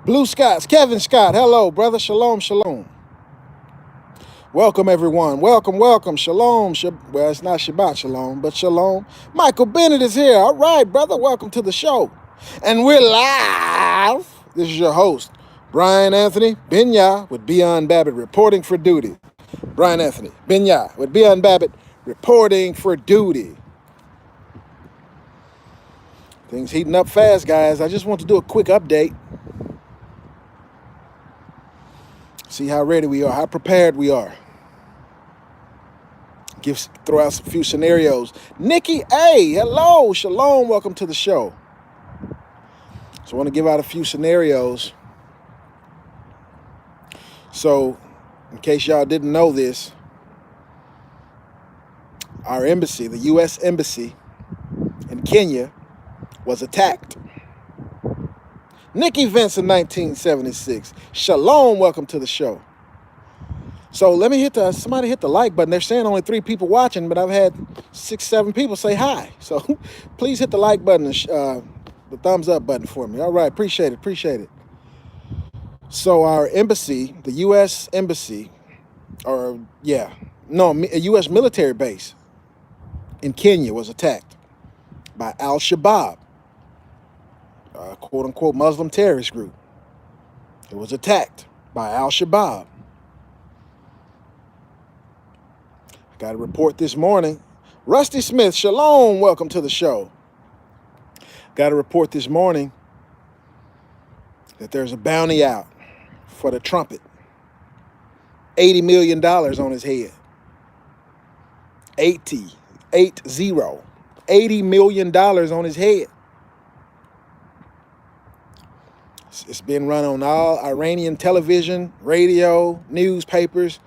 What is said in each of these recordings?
Blue Scots, Kevin Scott, hello, brother. Shalom, shalom. Welcome, everyone. Welcome, welcome. Shalom. Well, it's not Shabbat Shalom, but shalom. Michael Bennett is here. All right, brother. Welcome to the show. And we're live. This is your host, Brian Anthony Binyah with Beyond Babbitt, reporting for duty. Brian Anthony Binyah with Beyond Babbitt, reporting for duty. Things heating up fast, guys. I just want to do a quick update. See how ready we are, how prepared we are. Throw out a few scenarios. Nikki A, hello, shalom, welcome to the show. So I want to give out a few scenarios. So, in case y'all didn't know this, our embassy, the U.S. Embassy in Kenya, was attacked. Nikki Vince in 1976. Shalom, welcome to the show. So let me somebody hit the like button. They're saying only 3 people watching, but I've had 6, 7 people say hi. So please hit the like button and the thumbs up button for me. All right, appreciate it. So our embassy, the U.S. Embassy, a U.S. military base in Kenya was attacked by Al-Shabaab, a quote-unquote Muslim terrorist group. It was attacked by Al-Shabaab. I got a report this morning. Rusty Smith, shalom, welcome to the show. Got a report this morning that there's a bounty out for the trumpet. $80 million on his head. 80. $80 million on his head. It's been run on all Iranian television, radio, newspapers.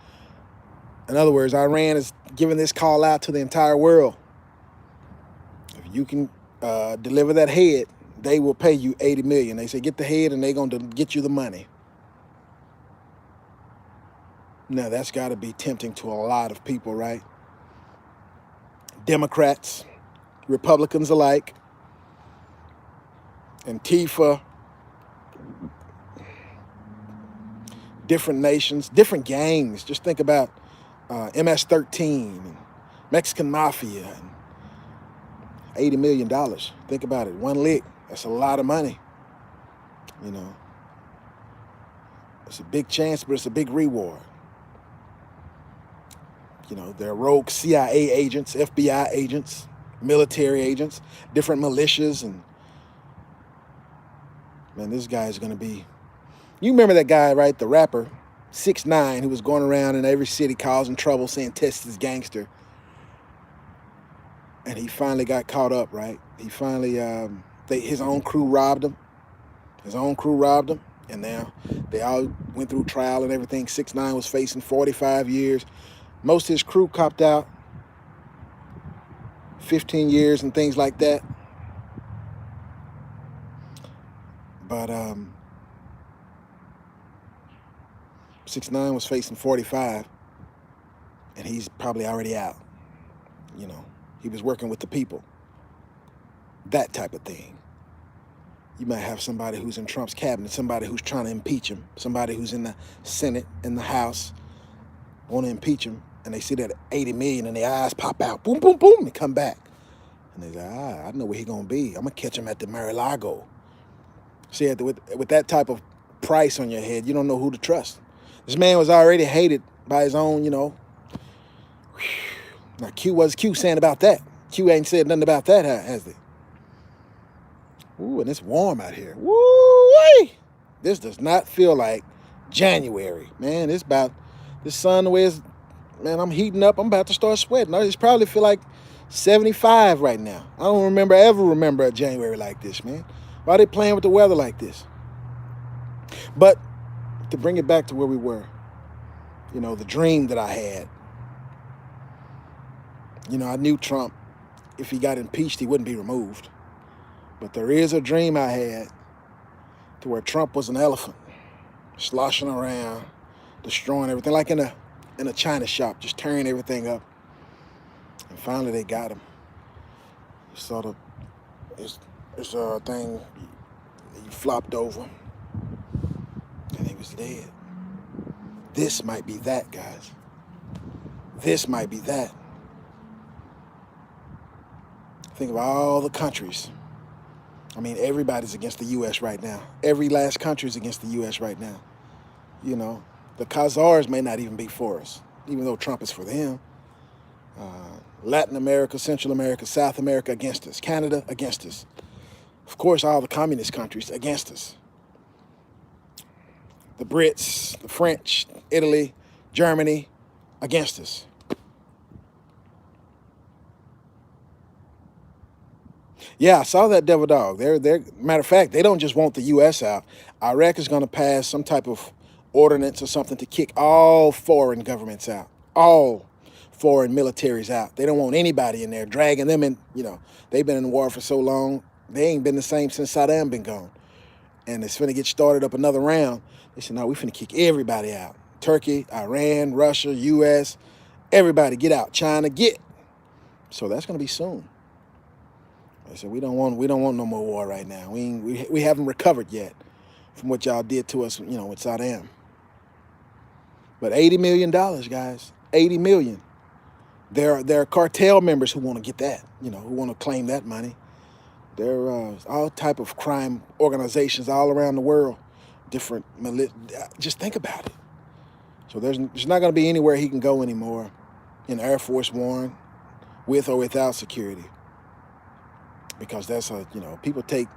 In other words, Iran is giving this call out to the entire world. If you can deliver that head, they will pay you $80 million. They say, get the head and they're going to get you the money. Now, that's got to be tempting to a lot of people, right? Democrats, Republicans alike, Antifa, different nations, different gangs. Just think about MS-13, and Mexican Mafia, and $80 million. Think about it. One lick. That's a lot of money. You know. It's a big chance, but it's a big reward. You know, there are rogue CIA agents, FBI agents, military agents, different militias, and man, this guy is going to be... You remember that guy, right? The rapper, 6ix9ine, who was going around in every city causing trouble, saying Texas gangster. And he finally got caught up, right? He finally, his own crew robbed him. And now they all went through trial and everything. 6ix9ine was facing 45 years. Most of his crew copped out 15 years and things like that. But 6ix9ine was facing 45, and he's probably already out. You know, he was working with the people. That type of thing. You might have somebody who's in Trump's cabinet, somebody who's trying to impeach him, somebody who's in the Senate, in the House, want to impeach him, and they see that 80 million and their eyes pop out, boom, boom, boom, and come back. And they say, I know where he's going to be. I'm going to catch him at the Mar-a-Lago. See, with that type of price on your head, you don't know who to trust. This man was already hated by his own, you know. Now, what's Q saying about that? Q ain't said nothing about that, has he? Ooh, and it's warm out here. Woo-wee! This does not feel like January. Man, it's about, the sun, the way it's, man, I'm heating up. I'm about to start sweating. I just probably feel like 75 right now. I don't ever remember a January like this, man. Why are they playing with the weather like this? But to bring it back to where we were, you know, the dream that I had. You know, I knew Trump, if he got impeached, he wouldn't be removed. But there is a dream I had to where Trump was an elephant, sloshing around, destroying everything, like in a china shop, just tearing everything up. And finally they got him. Sort of, it's a thing, he flopped over. dead. This might be that, guys. This might be that. Think of all the countries. I mean, everybody's against the U.S. right now. Every last country is against the U.S. right now. You know, the Khazars may not even be for us, even though Trump is for them. Latin America, Central America, South America against us. Canada against us. Of course, all the communist countries against us. The Brits, the French, Italy, Germany against us. Yeah, I saw that devil dog. Matter of fact, they don't just want the U.S. out. Iraq is going to pass some type of ordinance or something to kick all foreign governments out, all foreign militaries out. They don't want anybody in there, dragging them in. You know, they've been in the war for so long. They ain't been the same since Saddam been gone. And it's finna get started up another round. They said, no, we finna kick everybody out. Turkey, Iran, Russia, U.S., everybody get out. China, get. So that's going to be soon. I said, we don't want no more war right now. We haven't recovered yet from what y'all did to us, you know, with Saddam. But $80 million, guys, $80 million. There are cartel members who want to get that, you know, who want to claim that money. There are all type of crime organizations all around the world, different. Just think about it. So there's not going to be anywhere he can go anymore in Air Force One, with or without security, because that's people take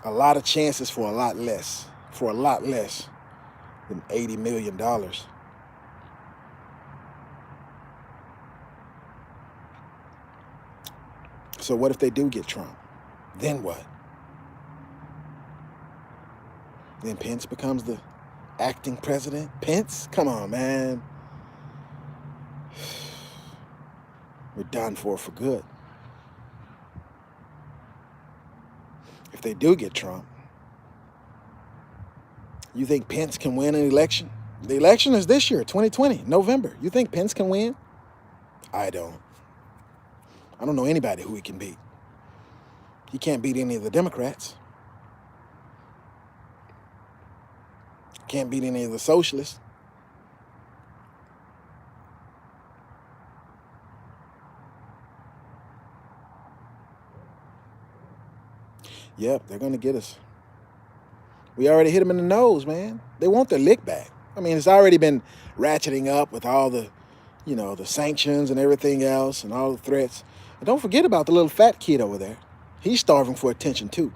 a lot of chances for a lot less than $80 million. So what if they do get Trump? Then what? Then Pence becomes the acting president? Pence? Come on, man. We're done for good. If they do get Trump, you think Pence can win an election? The election is this year, 2020, November. You think Pence can win? I don't. I don't know anybody who he can beat. He can't beat any of the Democrats. Can't beat any of the socialists. Yep, they're going to get us. We already hit them in the nose, man. They want their lick back. I mean, it's already been ratcheting up with all the, the sanctions and everything else and all the threats. And don't forget about the little fat kid over there. He's starving for attention, too.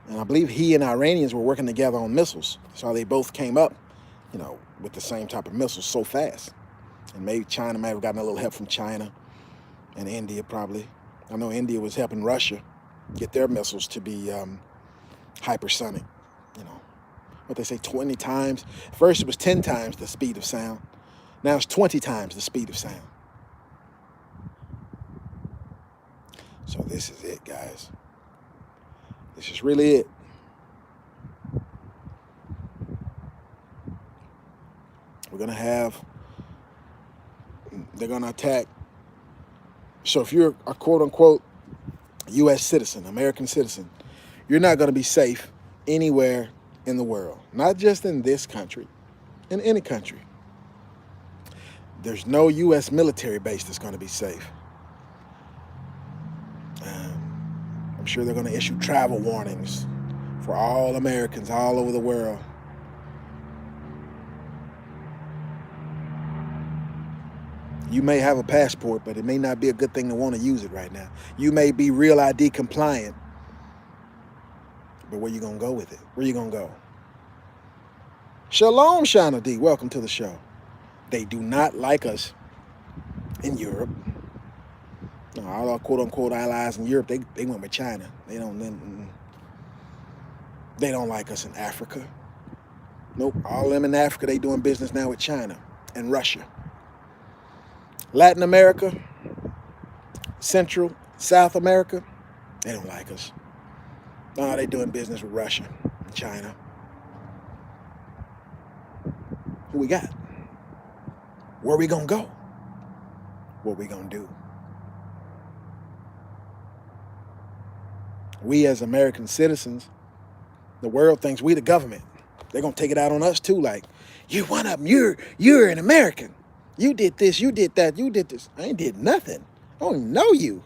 And I believe he and Iranians were working together on missiles. So they both came up, with the same type of missiles so fast. And maybe China might have gotten a little help from China and India, probably. I know India was helping Russia get their missiles to be hypersonic, What they say, 20 times. First it was 10 times the speed of sound. Now it's 20 times the speed of sound. So this is it, guys. This is really it. They're going to attack. So if you're a quote-unquote U.S. citizen, American citizen, you're not going to be safe anywhere in the world. Not just in this country, in any country. There's no U.S. military base that's going to be safe. I'm sure they're going to issue travel warnings for all Americans all over the world. You may have a passport, but it may not be a good thing to want to use it right now. You may be Real ID compliant, but where you going to go with it? Where you going to go? Shalom, Shana D. Welcome to the show. They do not like us in Europe. No, all our quote-unquote allies in Europe, they went with China. They don't like us in Africa. Nope, all them in Africa, they doing business now with China and Russia. Latin America, Central, South America, they don't like us. No, they doing business with Russia and China. Who we got? Where we gonna go? What we gonna do? We as American citizens, the world thinks we the government. They're going to take it out on us too. Like, you one of them. You're an American. You did this. You did that. You did this. I ain't did nothing. I don't even know you.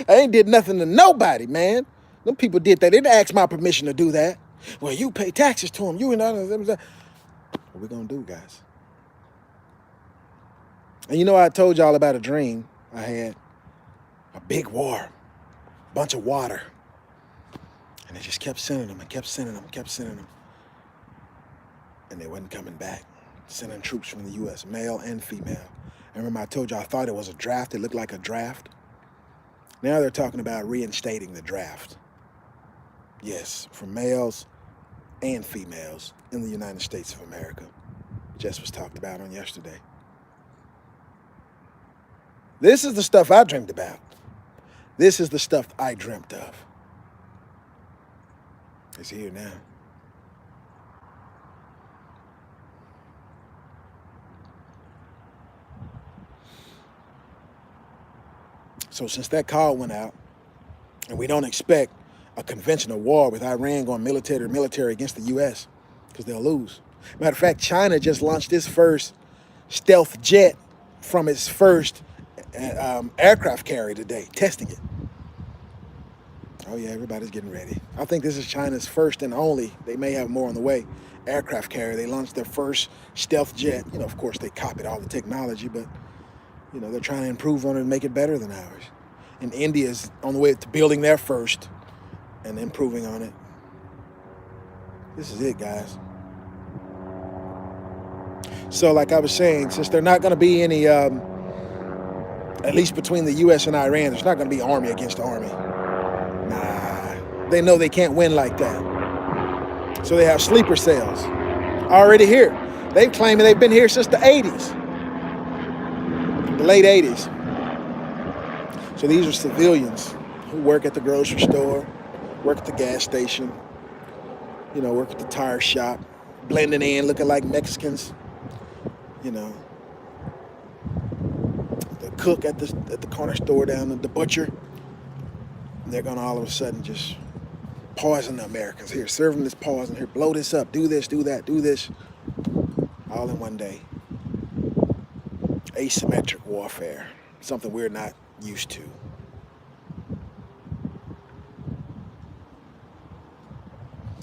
I ain't did nothing to nobody, man. Them people did that. They didn't ask my permission to do that. Well, you pay taxes to them. You and others. What we going to do, guys? And you know, I told y'all about a dream I had. A big war. Bunch of water. And they just kept sending them and kept sending them and kept sending them. And they wasn't coming back. Sending troops from the U.S., male and female. And remember I told you I thought it was a draft. It looked like a draft. Now they're talking about reinstating the draft. Yes, for males and females in the United States of America. Just was talked about on yesterday. This is the stuff I dreamed about. This is the stuff I dreamt of. It's here now. So since that call went out, and we don't expect a conventional war with Iran going military to military against the U.S., because they'll lose. Matter of fact, China just launched its first stealth jet from its first aircraft carrier today, testing it. Oh yeah, everybody's getting ready. I think this is China's first and only, they may have more on the way, aircraft carrier. They launched their first stealth jet. You know, of course, they copied all the technology, but, you know, they're trying to improve on it and make it better than ours. And India's on the way to building their first and improving on it. This is it, guys. So like I was saying, since there's not going to be any, at least between the U.S. and Iran, there's not going to be army against army. Nah, they know they can't win like that. So they have sleeper cells already here. They've claimed they've been here since the 80s, the late 80s. So these are civilians who work at the grocery store, work at the gas station, you know, work at the tire shop, blending in, looking like Mexicans, you know. The cook at the corner store down at the butcher. And they're gonna all of a sudden just poison the Americans. Here, serve them this poison. Here, blow this up. Do this, do that, do this. All in one day. Asymmetric warfare. Something we're not used to.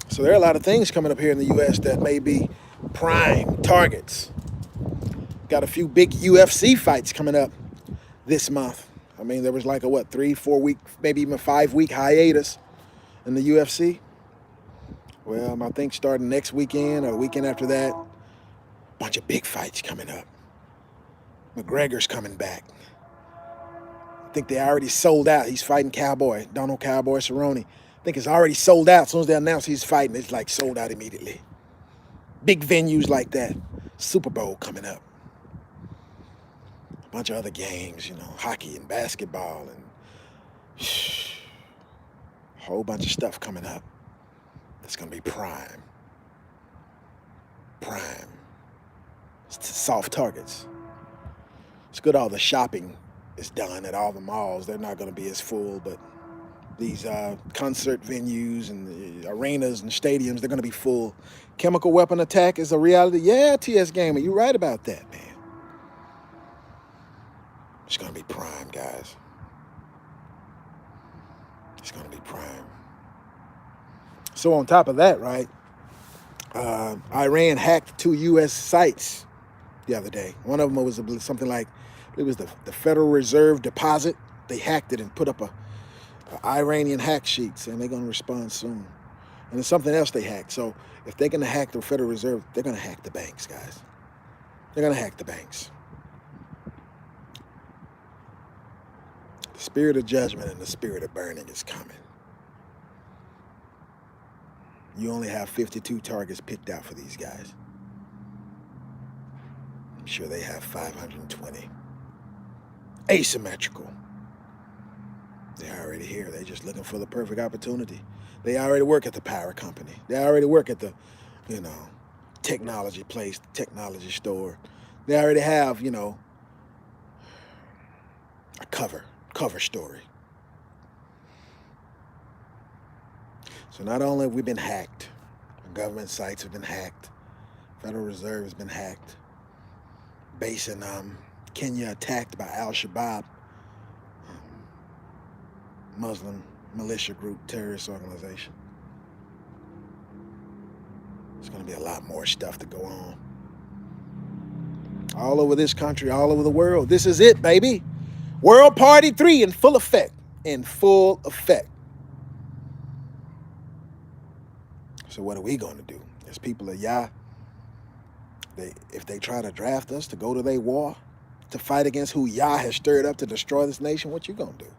So there are a lot of things coming up here in the U.S. that may be prime targets. Got a few big UFC fights coming up this month. I mean, there was like a, 3-4 week, maybe even 5-week hiatus in the UFC. Well, I think starting next weekend or the weekend after that, a bunch of big fights coming up. McGregor's coming back. I think they already sold out. He's fighting Donald Cowboy Cerrone. I think it's already sold out. As soon as they announce he's fighting, it's like sold out immediately. Big venues like that. Super Bowl coming up. A bunch of other games, you know, hockey and basketball and a whole bunch of stuff coming up. That's going to be prime. Prime. It's soft targets. It's good all the shopping is done at all the malls. They're not going to be as full, but these concert venues and the arenas and stadiums, they're going to be full. Chemical weapon attack is a reality. Yeah, TS Gamer, you're right about that, man. It's going to be prime, guys. It's going to be prime. So on top of that, right, Iran hacked 2 U.S. sites the other day. One of them was something like, it was the Federal Reserve Deposit. They hacked it and put up a Iranian hack sheet saying they're going to respond soon. And there's something else they hacked. So if they're going to hack the Federal Reserve, they're going to hack the banks, guys. They're going to hack the banks. The spirit of judgment and the spirit of burning is coming. You only have 52 targets picked out for these guys. I'm sure they have 520. Asymmetrical. They're already here. They're just looking for the perfect opportunity. They already work at the power company. They already work at the, you know, technology place, technology store. They already have, you know, a cover story. So not only have we been hacked, Government sites have been hacked. Federal Reserve has been hacked. Base in Kenya attacked by Al-Shabaab, Muslim militia group, terrorist organization. There's going to be a lot more stuff to go on. All over this country, all over the world. This is it, baby. World Party 3 in full effect. In full effect. So what are we going to do? As people of Yah, if they try to draft us to go to their war, to fight against who Yah has stirred up to destroy this nation, what you going to do?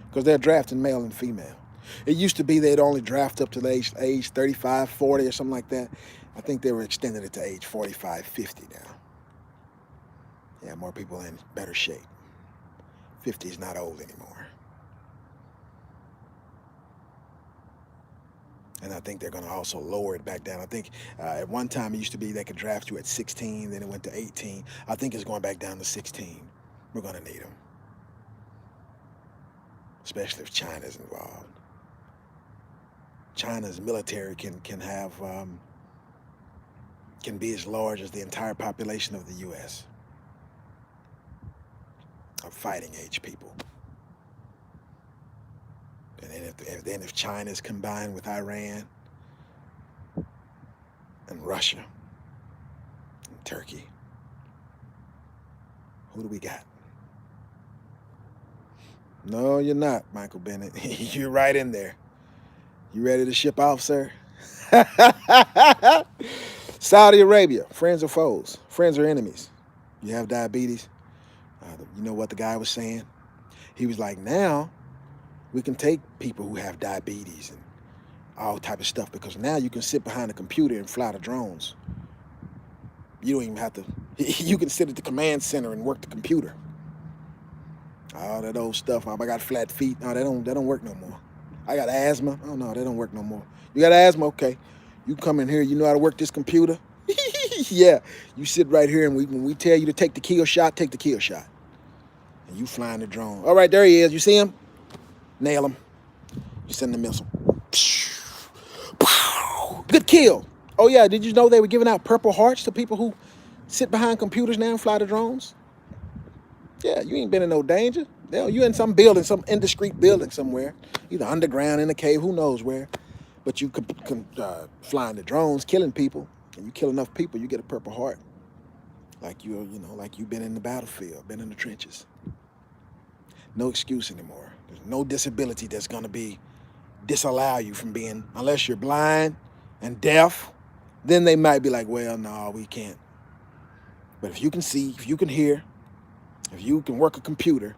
Because they're drafting male and female. It used to be they'd only draft up to the age 35, 40 or something like that. I think they were extending it to age 45, 50 now. Yeah, more people in better shape. 50 is not old anymore. And I think they're going to also lower it back down. I think at one time it used to be they could draft you at 16, then it went to 18. I think it's going back down to 16. We're going to need them. Especially if China's involved. China's military can be as large as the entire population of the U.S. of fighting age people. And then if China's combined with Iran and Russia and Turkey, who do we got? No, you're not, Michael Bennett. You're right in there. You ready to ship off, sir? Saudi Arabia, friends or foes? Friends or enemies? You have diabetes? You know what the guy was saying? He was like, now we can take people who have diabetes and all type of stuff because now you can sit behind a computer and fly the drones. You don't even have to, you can sit at the command center and work the computer. All that old stuff. I got flat feet. No, they don't work no more. I got asthma. Oh no, they don't work no more. You got asthma? Okay. You come in here, you know how to work this computer? Yeah. You sit right here and when we tell you to take the kill shot, take the kill shot. And you flying the drone. All right, there he is. You see him? Nail him. You send the missile. Good kill. Oh yeah, did you know they were giving out Purple Hearts to people who sit behind computers now and fly the drones? Yeah, you ain't been in no danger. You in some building, some indiscreet building somewhere, either underground, in a cave, who knows where. But you flying the drones, killing people, and you kill enough people, you get a Purple Heart. Like like you've been in the battlefield, been in the trenches. No excuse anymore. There's no disability that's gonna disallow you from being, unless you're blind and deaf, then they might be like, well, no, we can't. But if you can see, if you can hear, if you can work a computer,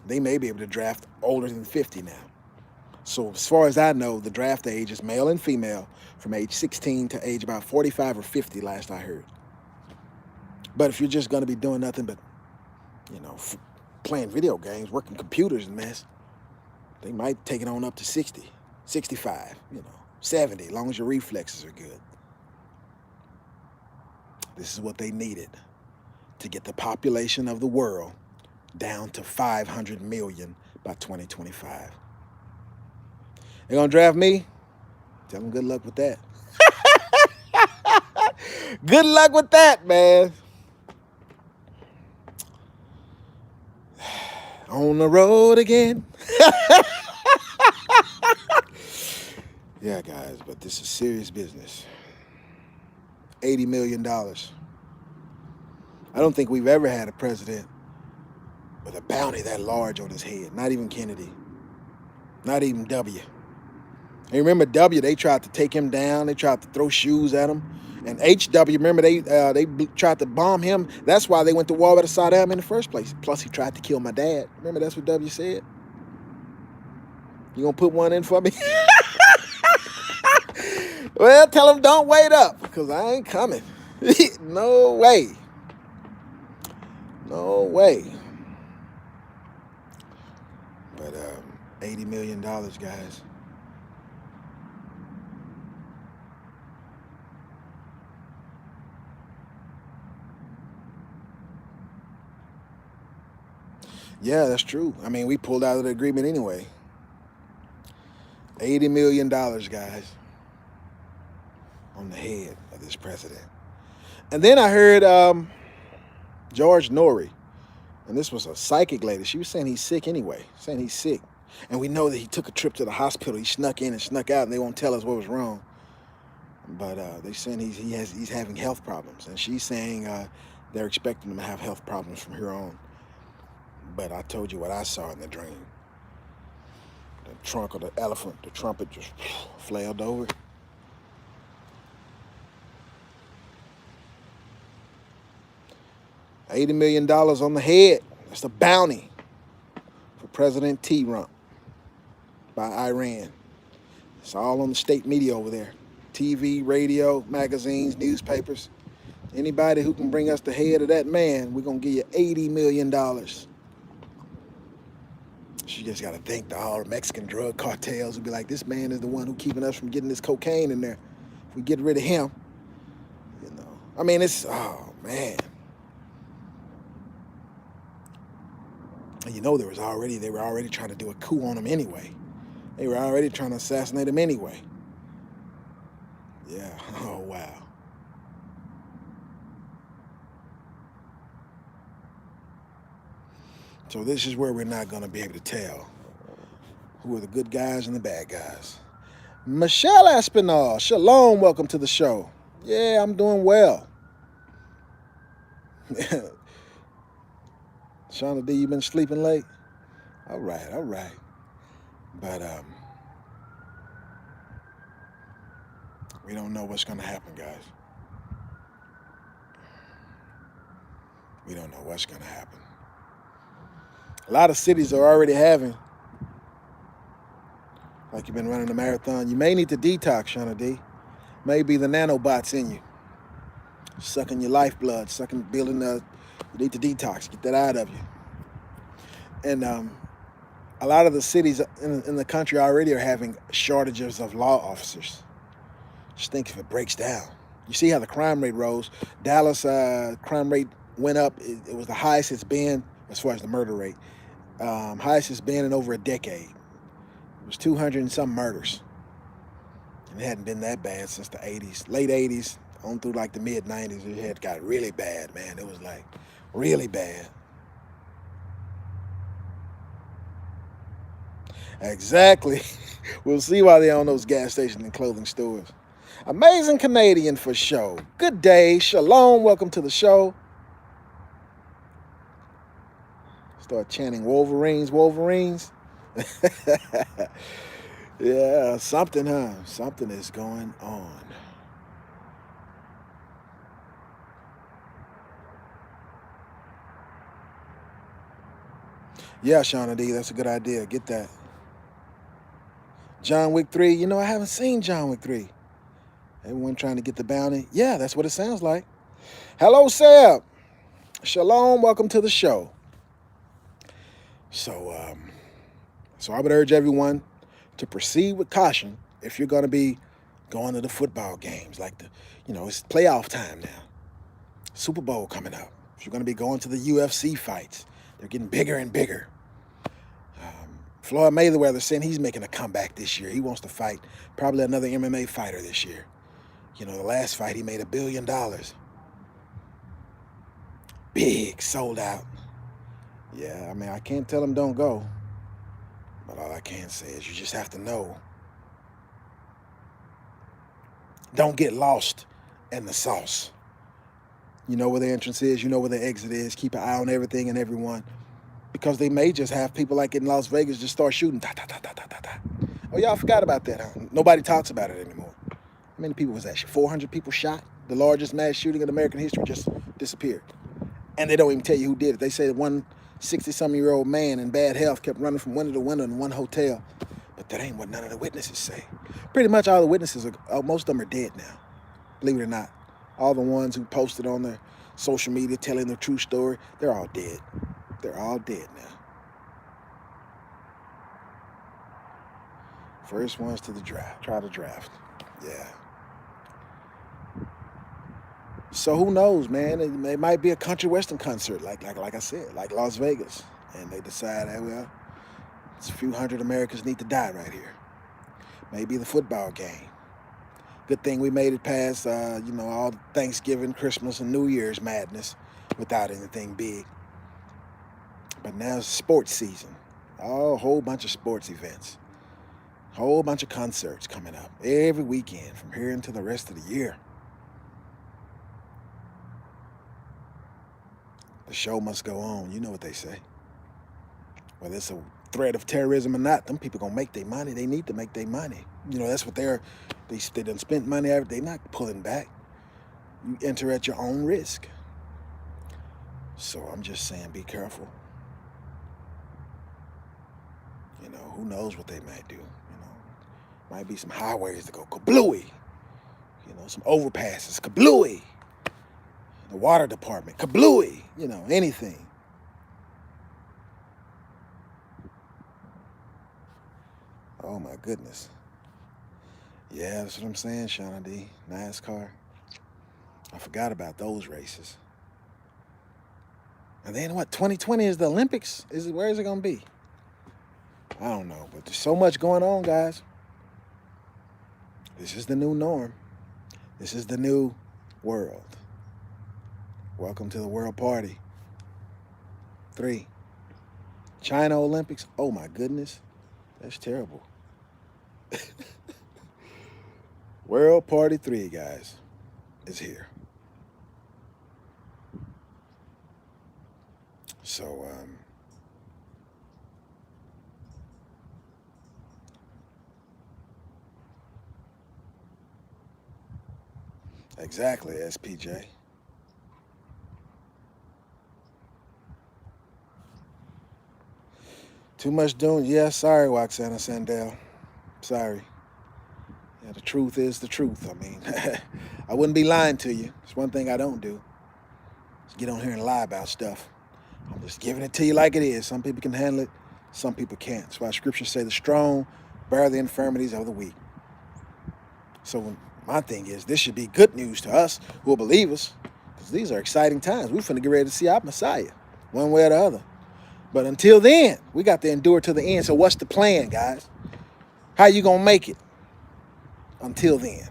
they may be able to draft older than 50 now. So as far as I know, the draft age is male and female from age 16 to age about 45 or 50, last I heard. But if you're just going to be doing nothing but, playing video games, working computers and mess, they might take it on up to 60, 65, 70, as long as your reflexes are good. This is what they needed to get the population of the world down to 500 million by 2025. They're going to draft me? Tell them good luck with that. Good luck with that, man. On the road again. Yeah, guys, but this is serious business. $80 million. I don't think we've ever had a president with a bounty that large on his head. Not even Kennedy. Not even W. And remember W, they tried to take him down. They tried to throw shoes at him. And HW, remember, they tried to bomb him. That's why they went to war with Saddam in the first place. Plus, he tried to kill my dad. Remember, that's what W said? You gonna put one in for me? Well, tell him don't wait up, because I ain't coming. No way. No way. But $80 million, guys. Yeah, that's true. I mean, we pulled out of the agreement anyway. $80 million, guys. on the head of this president. And then I heard George Norrie, and this was a psychic lady. She was saying he's sick anyway, saying he's sick. And we know that he took a trip to the hospital. He snuck in and snuck out, and they won't tell us what was wrong. But they're saying he's having health problems. And she's saying they're expecting him to have health problems from here on. But I told you what I saw in the dream. The trunk of the elephant, the trumpet just flailed over. $80 million on the head. That's the bounty for President Trump by Iran. It's all on the state media over there. TV, radio, magazines, newspapers. Anybody who can bring us the head of that man, we're going to give you $80 million. She just got to think to all the Mexican drug cartels who be like, this man is the one who keeping us from getting this cocaine in there. If we get rid of him, you know. I mean, it's, oh, man. And you know they were already trying to do a coup on him anyway. They were already trying to assassinate him anyway. Yeah, oh, wow. So this is where we're not going to be able to tell who are the good guys and the bad guys. Michelle Aspinall, shalom, welcome to the show. Yeah, I'm doing well. Shauna D, you been sleeping late? All right. But we don't know what's going to happen, guys. We don't know what's going to happen. A lot of cities are already having, like you've been running a marathon. You may need to detox, Shauna D. Maybe the nanobots in you, sucking your lifeblood, building you need to detox, get that out of you. And a lot of the cities in the country already are having shortages of law officers. Just think if it breaks down. You see how the crime rate rose. Dallas crime rate went up. It was the highest it's been as far as the murder rate. Highest it's been in over a decade. It was 200 and some murders. And it hadn't been that bad since the 80s. Late 80s on through like the mid 90s. It had got really bad, man. It was like really bad. Exactly. We'll see why they're on those gas stations and clothing stores. Amazing Canadian for show. Good day. Shalom. Welcome to the show. Start chanting Wolverines. Yeah, something, huh? Something is going on. Yeah, Shauna D, that's a good idea. Get that. John Wick 3. You know, I haven't seen John Wick 3. Everyone trying to get the bounty. Yeah, that's what it sounds like. Hello, Seb. Shalom. Welcome to the show. So I would urge everyone to proceed with caution if you're going to be going to the football games. Like it's playoff time now. Super Bowl coming up. If you're going to be going to the UFC fights, they're getting bigger and bigger. Floyd Mayweather saying he's making a comeback this year. He wants to fight probably another MMA fighter this year. You know, the last fight he made $1 billion. Big, sold out. Yeah, I mean, I can't tell him don't go. But all I can say is you just have to know. Don't get lost in the sauce. You know where the entrance is. You know where the exit is. Keep an eye on everything and everyone. Because they may just have people like in Las Vegas just start shooting. Oh, y'all forgot about that, huh? Nobody talks about it anymore. How many people was that? 400 people shot? The largest mass shooting in American history just disappeared. And they don't even tell you who did it. They say that one 60-something-year-old man in bad health kept running from window to window in one hotel. But that ain't what none of the witnesses say. Pretty much all the witnesses, most of them are dead now. Believe it or not. All the ones who posted on their social media telling their true story, they're all dead. They're all dead now. First ones to the draft. Try to draft. Yeah. So who knows, man? It might be a country western concert, like I said, like Las Vegas. And they decide, hey, well, it's a few hundred Americans need to die right here. Maybe the football game. Good thing we made it past, all Thanksgiving, Christmas, and New Year's madness without anything big. But now it's sports season. Oh, a whole bunch of sports events. A whole bunch of concerts coming up every weekend from here until the rest of the year. The show must go on. You know what they say. Whether it's a threat of terrorism or not, them people gonna make their money. They need to make their money. That's what they done spent money. They're not pulling back. You enter at your own risk. So I'm just saying, be careful. Who knows what they might do. Might be some highways that go kablooey. Some overpasses, kablooey. The water department, kablooey. Anything. Oh my goodness. Yeah, that's what I'm saying, Shauna D. NASCAR. I forgot about those races. And then what? 2020 is the Olympics? Where is it gonna be? I don't know, but there's so much going on, guys. This is the new norm. This is the new world. Welcome to the world party. 3. China Olympics. Oh my goodness. That's terrible. World Party 3, guys, is here. So, exactly, SPJ. Too much doing. Yeah, sorry, Waxana Sandel. Sorry. Yeah, the truth is the truth. I mean, I wouldn't be lying to you. It's one thing I don't do. Is get on here and lie about stuff. I'm just giving it to you like it is. Some people can handle it. Some people can't. That's why scriptures say the strong bear the infirmities of the weak. So my thing is, this should be good news to us who are believers, because these are exciting times. We're finna get ready to see our Messiah, one way or the other. But until then, we got to endure to the end. So what's the plan, guys? How you gonna make it until then?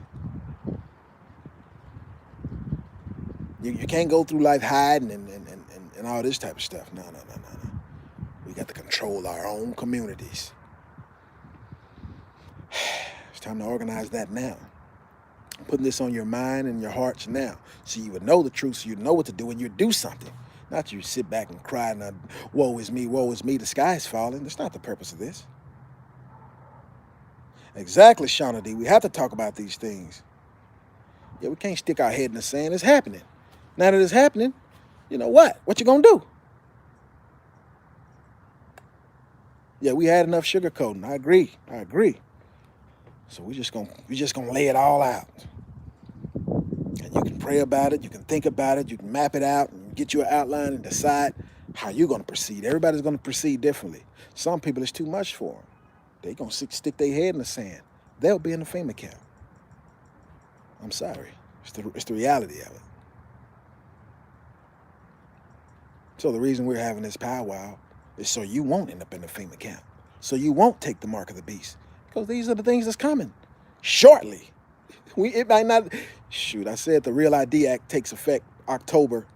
You can't go through life hiding and all this type of stuff. No. We got to control our own communities. It's time to organize that now. I'm putting this on your mind and your hearts now, so you would know the truth, so you know what to do, and you do something. Not you sit back and cry and woe is me, the sky's falling. That's not the purpose of this. Exactly, Shauna D. We have to talk about these things. Yeah, we can't stick our head in the sand. It's happening. Now that it's happening, you know what? What you gonna do? Yeah, we had enough sugarcoating. I agree. So we're just gonna lay it all out. And you can pray about it, you can think about it, you can map it out and get you an outline and decide how you're gonna proceed. Everybody's gonna proceed differently. Some people, it's too much for them. They're gonna stick their head in the sand. They'll be in the FEMA camp. I'm sorry. It's the reality of it. So the reason we're having this powwow is so you won't end up in the FEMA camp. So you won't take the mark of the beast. Because these are the things that's coming shortly. It might not. Shoot, I said the Real ID Act takes effect October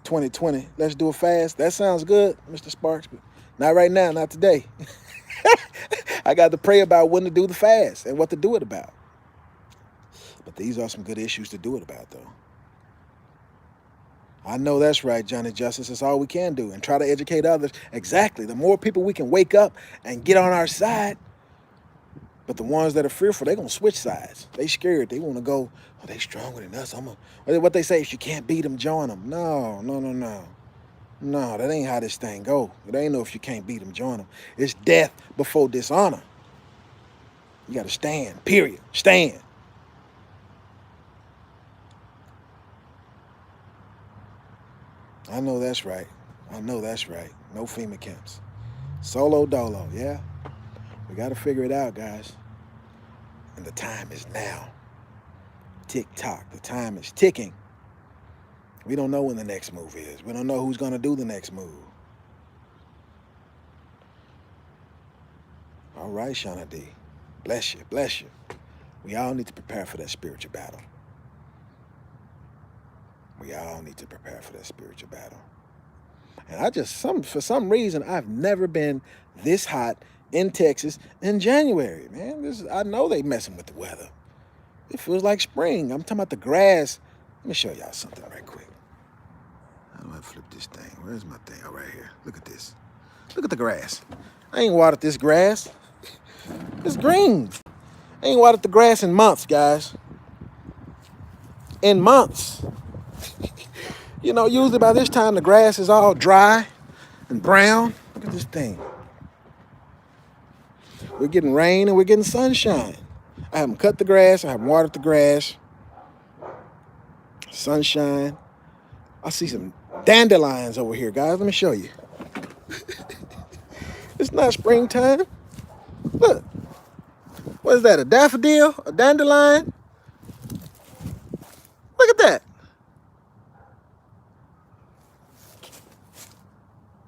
2020. Let's do it fast. That sounds good, Mr. Sparks, but not right now, not today. I got to pray about when to do the fast and what to do it about. But these are some good issues to do it about, though. I know that's right, Johnny Justice. That's all we can do, and try to educate others. Exactly. The more people we can wake up and get on our side, but the ones that are fearful, they're going to switch sides. They scared. They want to go, oh, they stronger than us. What they say, if you can't beat them, join them. No. No, that ain't how this thing go. It ain't no if you can't beat them, join them. It's death before dishonor. You got to stand, period. Stand. I know that's right. No FEMA camps. Solo dolo, yeah? We got to figure it out, guys. And the time is now. Tick-tock. The time is ticking. We don't know when the next move is. We don't know who's going to do the next move. All right, Shauna D. Bless you. We all need to prepare for that spiritual battle. We all need to prepare for that spiritual battle. And for some reason, I've never been this hot in Texas in January, man. I know they messing with the weather. It feels like spring. I'm talking about the grass. Let me show y'all something right quick. How do I flip this thing? Where's my thing? Oh, right here. Look at this. Look at the grass. I ain't watered this grass. It's green. I ain't watered the grass in months, guys. In months. Usually by this time the grass is all dry and brown. Look at this thing. We're getting rain and we're getting sunshine. I haven't cut the grass. I haven't watered the grass. Sunshine. I see some dandelions over here, guys. Let me show you. It's not springtime. Look. What is that, a daffodil? A dandelion? Look at that.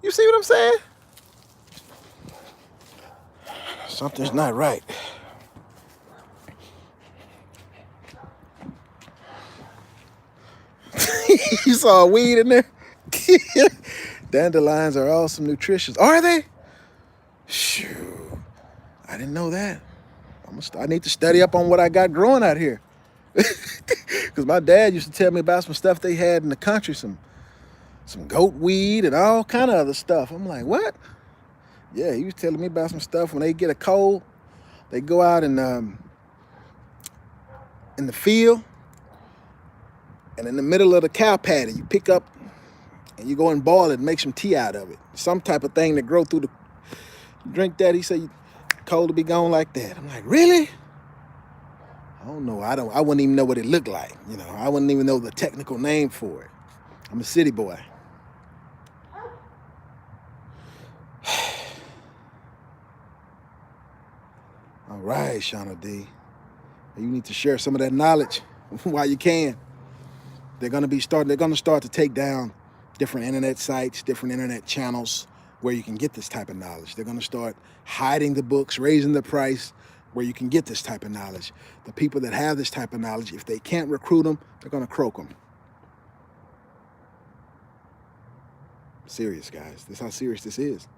You see what I'm saying? Something's not right. You saw a weed in there? Dandelions are also nutritious. Are they? Shoot. I didn't know that. I need to study up on what I got growing out here. Because my dad used to tell me about some stuff they had in the country, some goat weed and all kind of other stuff. I'm like, what? Yeah, he was telling me about some stuff when they get a cold, they go out in the field, and in the middle of the cow patty, you pick up and you go and boil it and make some tea out of it. Some type of thing that grow through the, drink that, he said, cold to be gone like that. I'm like, really? I don't know. I wouldn't even know what it looked like. I wouldn't even know the technical name for it. I'm a city boy. All right, Shauna D. You need to share some of that knowledge while you can. They're going to start to take down different internet sites, different internet channels where you can get this type of knowledge. They're going to start hiding the books, raising the price where you can get this type of knowledge. The people that have this type of knowledge, if they can't recruit them, they're going to croak them. Serious, guys. This is how serious this is.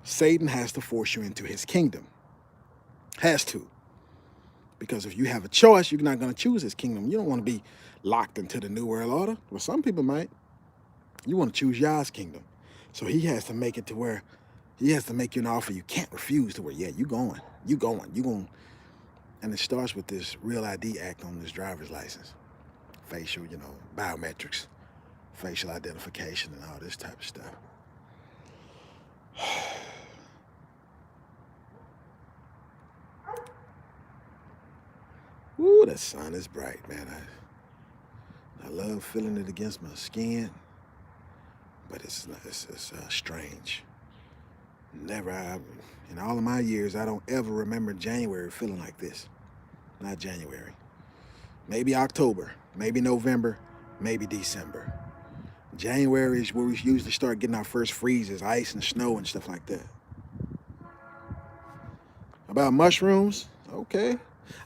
Satan has to force you into his kingdom. Has to. Because if you have a choice, you're not going to choose his kingdom. You don't want to be locked into the New World Order. Well, some people might. You want to choose Yah's kingdom. So he has to make it to where he has to make you an offer you can't refuse, to where, yeah, you going. And it starts with this Real ID Act on this driver's license. Facial, biometrics, facial identification, and all this type of stuff. Ooh, the sun is bright, man. I love feeling it against my skin, but it's strange. In all of my years, I don't ever remember January feeling like this. Not January. Maybe October, maybe November, maybe December. January is where we usually start getting our first freezes, ice and snow and stuff like that. About mushrooms, okay.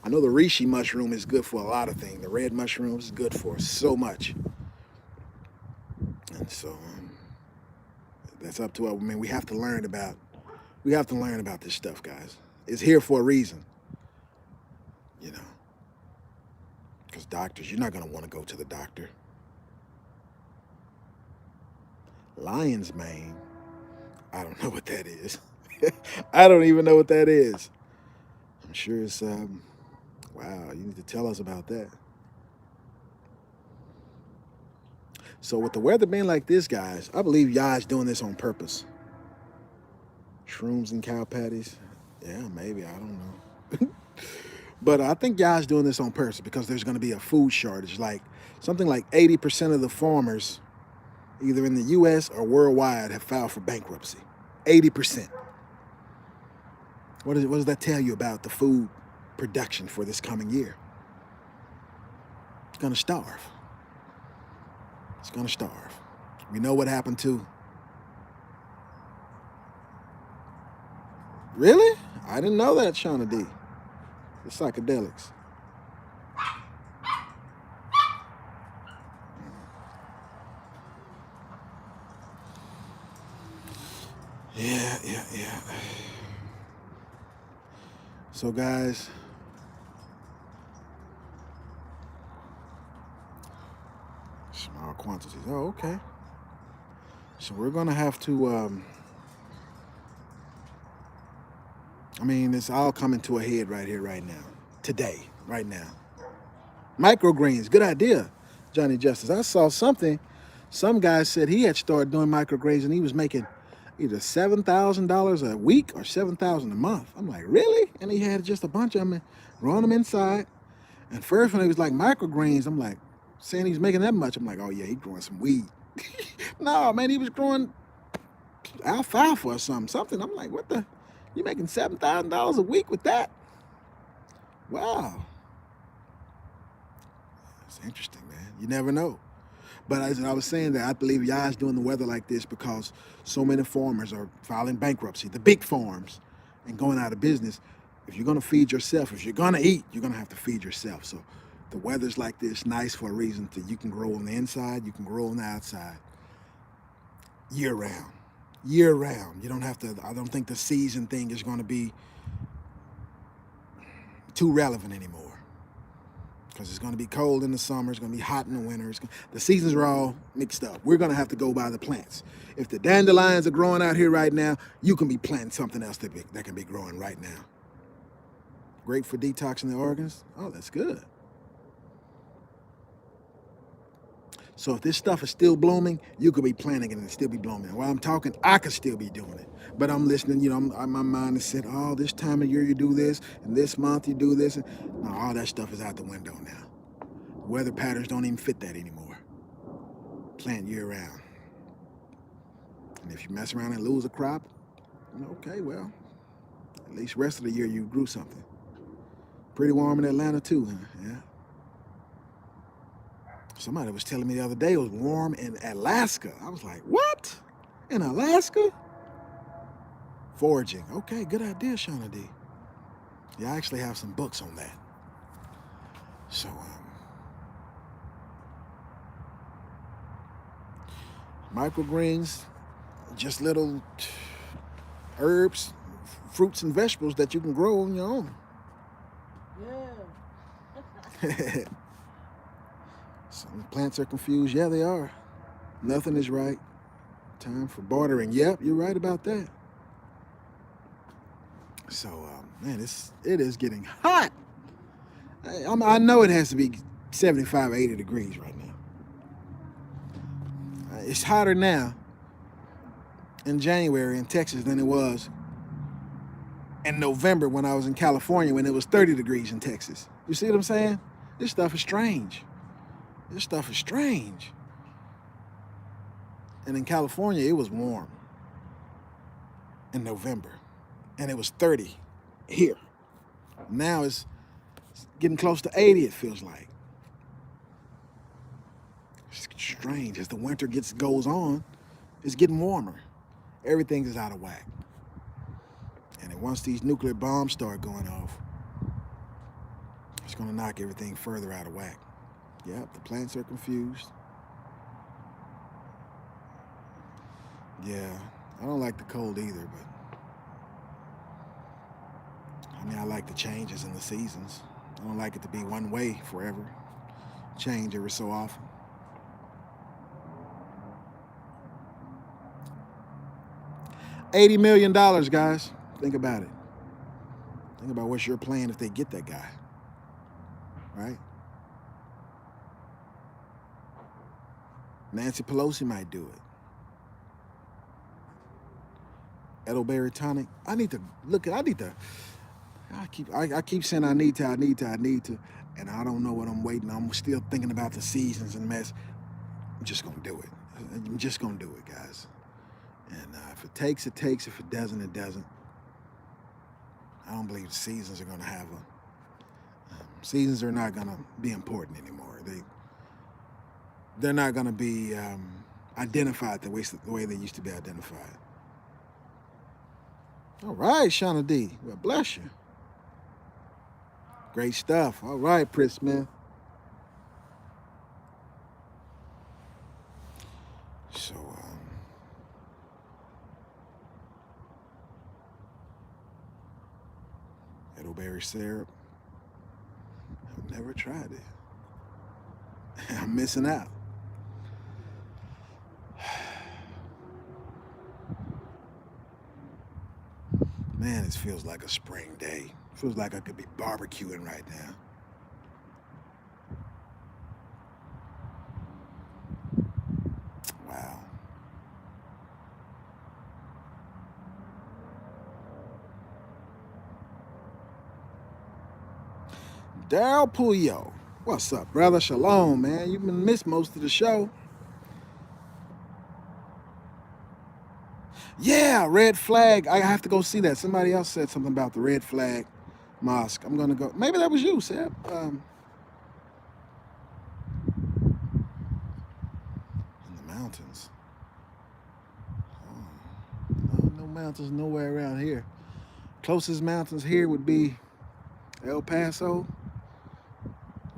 I know the reishi mushroom is good for a lot of things. The red mushroom is good for so much. And so that's up to us. I mean, we have to learn about this stuff, guys. It's here for a reason. Because doctors, you're not going to want to go to the doctor. Lion's mane, I don't know what that is. I don't even know what that is. I'm sure it's, wow, you need to tell us about that. So with the weather being like this, guys, I believe Yah's doing this on purpose. Shrooms and cow patties. Yeah, maybe, I don't know. But I think Yah's doing this on purpose because there's going to be a food shortage. Something like 80% of the farmers, either in the U.S. or worldwide, have filed for bankruptcy. 80%. What does that tell you about the food production for this coming year? It's going to starve. It's going to starve. We know what happened to... Really? I didn't know that, Shauna D. The psychedelics. Yeah. So guys, small quantities. Oh, okay. So we're gonna have to. I mean, it's all coming to a head right here, right now, today, right now. Microgreens, good idea, Johnny Justice. I saw something. Some guy said he had started doing microgreens and he was making either $7,000 a week or $7,000 a month. I'm like, really? And he had just a bunch of them, growing them inside. And first, when he was like microgreens, I'm like, saying he's making that much. I'm like, oh yeah, he's growing some weed. No, man, he was growing alfalfa or something. I'm like, what the? You making $7,000 a week with that? Wow. It's interesting, man. You never know. But as I was saying that I believe y'all's doing the weather like this because so many farmers are filing bankruptcy, the big farms, and going out of business. If you're going to feed yourself, if you're going to eat, you're going to have to feed yourself. So the weather's like this, nice for a reason. You can grow on the inside, you can grow on the outside, year round. Year round. You don't have to, I don't think the season thing is going to be too relevant anymore. Because it's going to be cold in the summer, it's going to be hot in the winter. The seasons are all mixed up. We're going to have to go by the plants. If the dandelions are growing out here right now, you can be planting something else that can be growing right now. Great for detoxing the organs. Oh, that's good. So if this stuff is still blooming, you could be planting it and it still be blooming. While I'm talking, I could still be doing it. But I'm listening, my mind is said, oh, this time of year you do this, and this month you do this. No, all that stuff is out the window now. Weather patterns don't even fit that anymore. Plant year round. And if you mess around and lose a crop, okay, well, at least the rest of the year you grew something. Pretty warm in Atlanta too, huh? Yeah. Somebody was telling me the other day it was warm in Alaska. I was like, what? In Alaska? Foraging. Okay, good idea, Shauna D. Yeah, I actually have some books on that. So, microgreens, just little herbs, fruits and vegetables that you can grow on your own. Yeah. Some plants are confused. Yeah, they are. Nothing is right. Time for bartering. Yep, you're right about that. So, man, it is getting hot. I know it has to be 75, 80 degrees right now. It's hotter now in January in Texas than it was in November when I was in California when it was 30 degrees in Texas. You see what I'm saying? This stuff is strange. This stuff is strange. And in California, it was warm in November. And it was 30 here. Now it's getting close to 80, it feels like. It's strange. As the winter goes on, it's getting warmer. Everything is out of whack. And then once these nuclear bombs start going off, it's going to knock everything further out of whack. Yep, the plants are confused. Yeah, I don't like the cold either, but I mean, I like the changes in the seasons. I don't like it to be one way forever. Change every so often. $80 million, guys. Think about it. Think about what's your plan if they get that guy. Right? Nancy Pelosi might do it. Elderberry tonic. I keep saying I need to, and I don't know what I'm waiting. I'm still thinking about the seasons and mess. I'm just gonna do it. I'm just gonna do it, guys. And if it takes, it takes. If it doesn't, it doesn't. I don't believe the seasons are gonna have seasons are not gonna be important anymore. They're not gonna be identified the way they used to be identified. All right, Shauna D. Well, bless you. Great stuff. All right, Pris, man. So, elderberry syrup. I've never tried it. I'm missing out. Man, this feels like a spring day. Feels like I could be barbecuing right now. Wow. Daryl Puyo. What's up, brother? Shalom, man. You've been missed most of the show. Yeah, red flag. I have to go see that. Somebody else said something about the red flag mosque. I'm gonna go. Maybe that was you, Seb. In the mountains. Oh, no mountains nowhere around here. Closest mountains here would be El Paso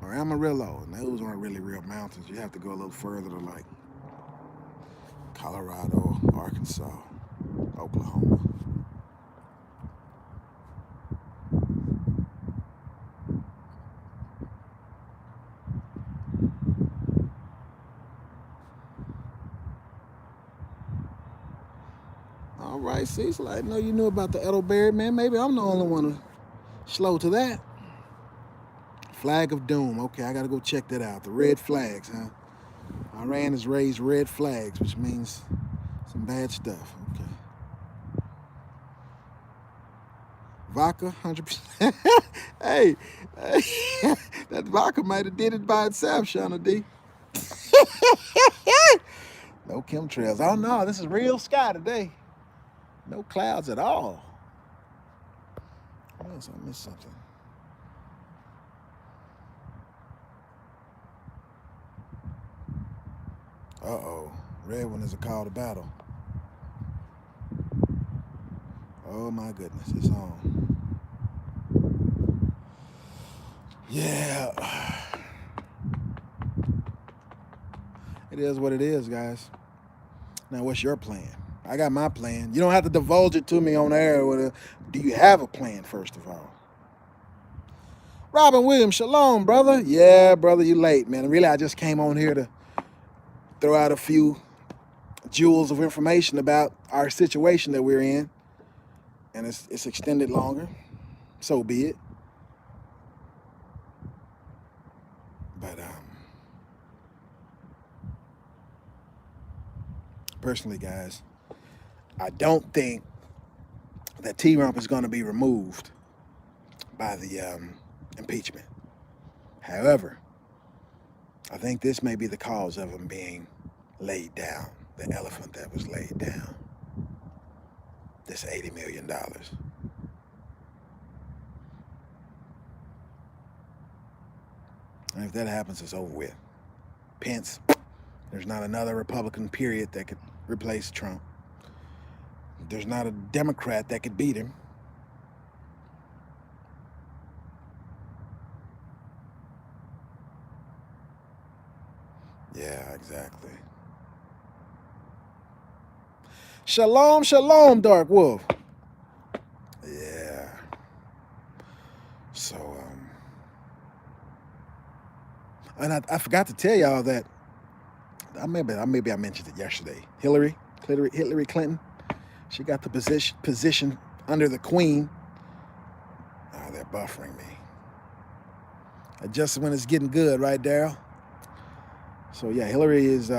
or Amarillo, and those aren't really real mountains. You have to go a little further to like Colorado, Arkansas, Oklahoma. All right, Cecil, I didn't know you knew about the elderberry, man. Maybe I'm the only one slow to that. Flag of Doom. Okay, I gotta go check that out. The red flags, huh? Iran has raised red flags, which means some bad stuff. Okay. Vodka, 100%. Hey, that vodka might have did it by itself, Shauna D. No chemtrails. Oh no, this is real sky today. No clouds at all. Yes, I missed something. Uh-oh. Red one is a call to battle. Oh my goodness, it's on. Yeah. It is what it is, guys. Now, what's your plan? I got my plan. You don't have to divulge it to me on air. Do you have a plan, first of all? Robin Williams, shalom, brother. Yeah, brother, you late, man. Really, I just came on here to throw out a few jewels of information about our situation that we're in. And it's extended longer. So be it. But personally, guys, I don't think that T-Rump is going to be removed by the impeachment. However, I think this may be the cause of him being laid down, the elephant that was laid down, this $80 million. And if that happens, it's over with. Pence, there's not another Republican, period, that could replace Trump. There's not a Democrat that could beat him. Yeah, exactly. Shalom, shalom, Dark Wolf. Yeah. So, and I forgot to tell y'all that maybe I mentioned it yesterday. Hillary Clinton, she got the position under the Queen. Oh, they're buffering me. Just when it's getting good, right, Daryl? So yeah, Hillary is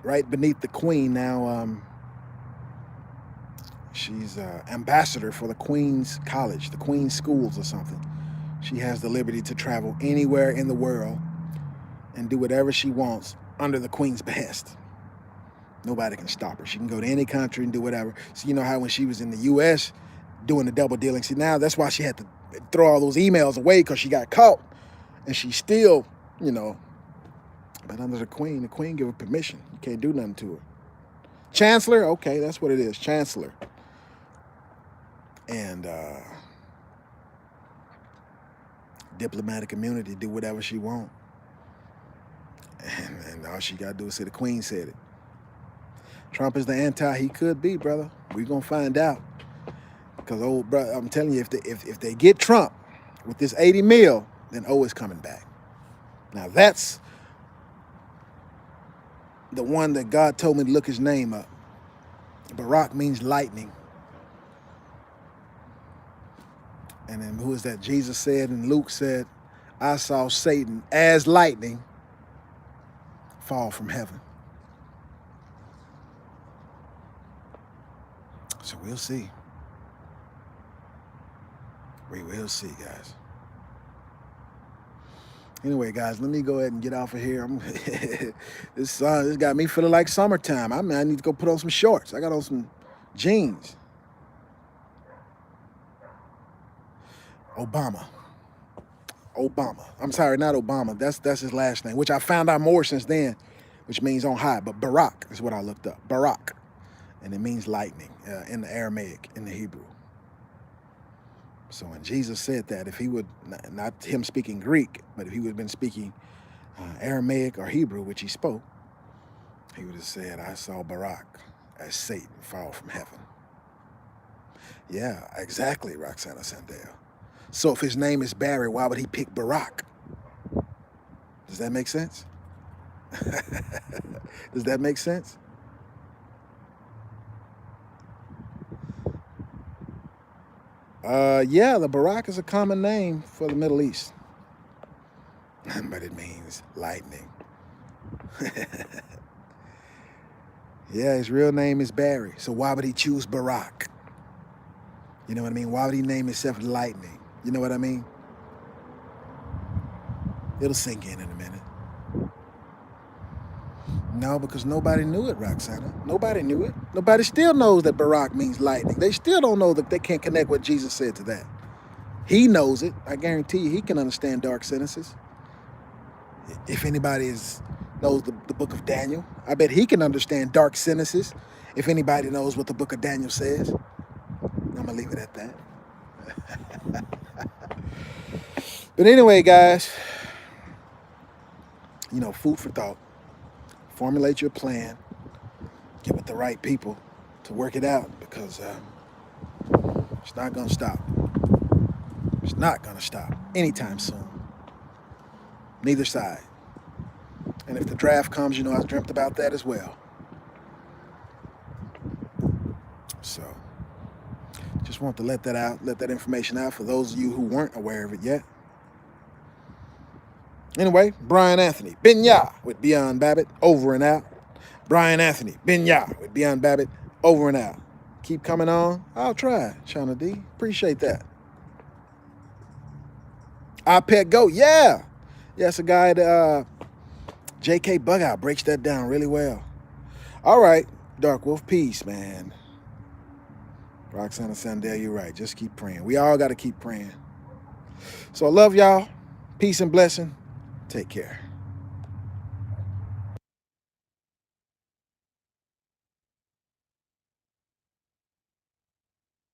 right beneath the Queen now. She's ambassador for the Queen's College, the Queen's Schools or something. She has the liberty to travel anywhere in the world and do whatever she wants under the Queen's behest. Nobody can stop her. She can go to any country and do whatever. So you know how when she was in the U.S. doing the double dealing, see now that's why she had to throw all those emails away because she got caught. And she still, but under the Queen gave her permission. You can't do nothing to her. Chancellor, okay, that's what it is, Chancellor. And diplomatic immunity, do whatever she want. And all she got to do is say the Queen said it. Trump is the anti he could be, brother. We're going to find out. Because, old brother, I'm telling you, if they get Trump with this 80 mil, then O is coming back. Now, that's the one that God told me to look his name up. Barak means lightning. And then who is that? Jesus said, and Luke said, I saw Satan as lightning fall from heaven. So we'll see. We will see, guys. Anyway, guys, let me go ahead and get off of here. This got me feeling like summertime. I need to go put on some shorts. I got on some jeans. Obama. I'm sorry, not Obama. That's his last name, which I found out more since then, which means on high. But Barak is what I looked up. Barak. And it means lightning in the Aramaic, in the Hebrew. So when Jesus said that, if he would, not him speaking Greek, but if he would have been speaking Aramaic or Hebrew, which he spoke, he would have said, I saw Barak as Satan fall from heaven. Yeah, exactly, Roxana Sandel. So if his name is Barry, why would he pick Barak? Does that make sense? Does that make sense? Yeah, the Barak is a common name for the Middle East. But it means lightning. Yeah, his real name is Barry. So why would he choose Barak? You know what I mean? Why would he name himself Lightning? You know what I mean? It'll sink in a minute. No, because nobody knew it, Roxana. Nobody knew it. Nobody still knows that Barak means lightning. They still don't know that they can't connect what Jesus said to that. He knows it. I guarantee you he can understand dark sentences. If anybody knows the book of Daniel, I bet he can understand dark sentences if anybody knows what the book of Daniel says. I'm going to leave it at that. But anyway, guys, food for thought. Formulate your plan. Get with the right people to work it out, because it's not going to stop. It's not going to stop anytime soon. Neither side. And if the draft comes, I dreamt about that as well. So, just want to let that out, let that information out for those of you who weren't aware of it yet. Anyway, Brian Anthony, Binya with Beyond Babbitt, over and out. Brian Anthony, Binya with Beyond Babbitt, over and out. Keep coming on. I'll try, Shauna D. Appreciate that. iPet Go, yeah. Yeah, it's a guy that J.K. Bugout breaks that down really well. All right, Dark Wolf, peace, man. Roxana Sandel, you're right. Just keep praying. We all got to keep praying. So I love y'all. Peace and blessing. Take care.